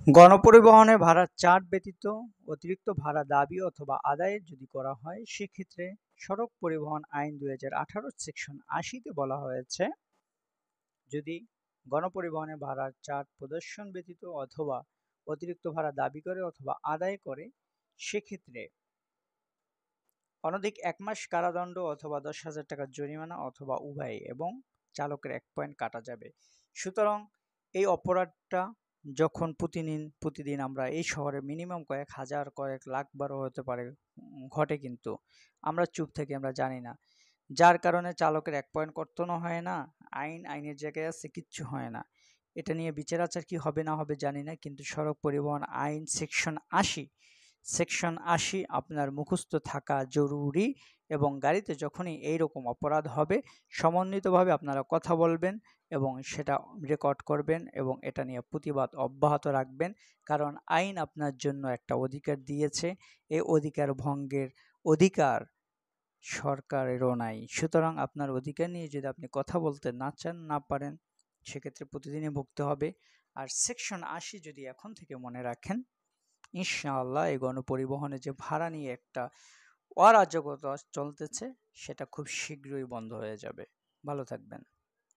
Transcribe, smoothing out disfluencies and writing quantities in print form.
গণপরিবহনে ভাড়ার চার্জ ব্যতীত অতিরিক্ত ভাড়া দাবি অথবা আদায় যদি করা হয়, সেক্ষেত্রে সড়ক পরিবহন আইন ২০১৮ সেকশন ৮০-তে বলা হয়েছে, যদি গণপরিবহনে ভাড়ার চার্জ প্রদর্শন ব্যতীত অথবা অতিরিক্ত ভাড়া দাবি করে অথবা আদায় করে, সেক্ষেত্রে অনধিক ১ মাস কারাদণ্ড অথবা ১০,০০০ টাকা জরিমানা অথবা উভয় এবং চালকের ১ পয়েন্ট কাটা যাবে। সুতরাং এই অপরাধটা যখন প্রতিদিন আমরা এই শহরে মিনিমাম কয়েক হাজার কয়েক লাখ বারও হতে পারে ঘটে, কিন্তু আমরা চুপ থেকে আমরা জানি না, যার কারণে চালকের ১ পয়েন্ট কর্তনও হয় না, আইনের জায়গায় আছে, কিচ্ছু হয় না। এটা নিয়ে বিচার আচার কি হবে না হবে জানি না, কিন্তু সড়ক পরিবহন আইন সেকশন ৮০ আপনার মুখস্থ থাকা জরুরি। এবং গাড়িতে যখনই এইরকম অপরাধ হবে, সমন্বিতভাবে আপনারা কথা বলবেন এবং সেটা রেকর্ড করবেন এবং এটা নিয়ে প্রতিবাদ অব্যাহত রাখবেন। কারণ আইন আপনার জন্য একটা অধিকার দিয়েছে, এই অধিকার ভঙ্গের অধিকার সরকারেরও নাই। সুতরাং আপনার অধিকার নিয়ে যদি আপনি কথা বলতে না চান, না পারেন, সেক্ষেত্রে প্রতিদিনই ভুগতে হবে। আর সেকশন ৮০ যদি এখন থেকে মনে রাখেন, ইনশাআল্লাহ এই গণপরিবহনে যে ভাড়া নিয়ে একটা অরাজকতা চলতেছে, সেটা খুব শীঘ্রই বন্ধ হয়ে যাবে। ভালো থাকবেন।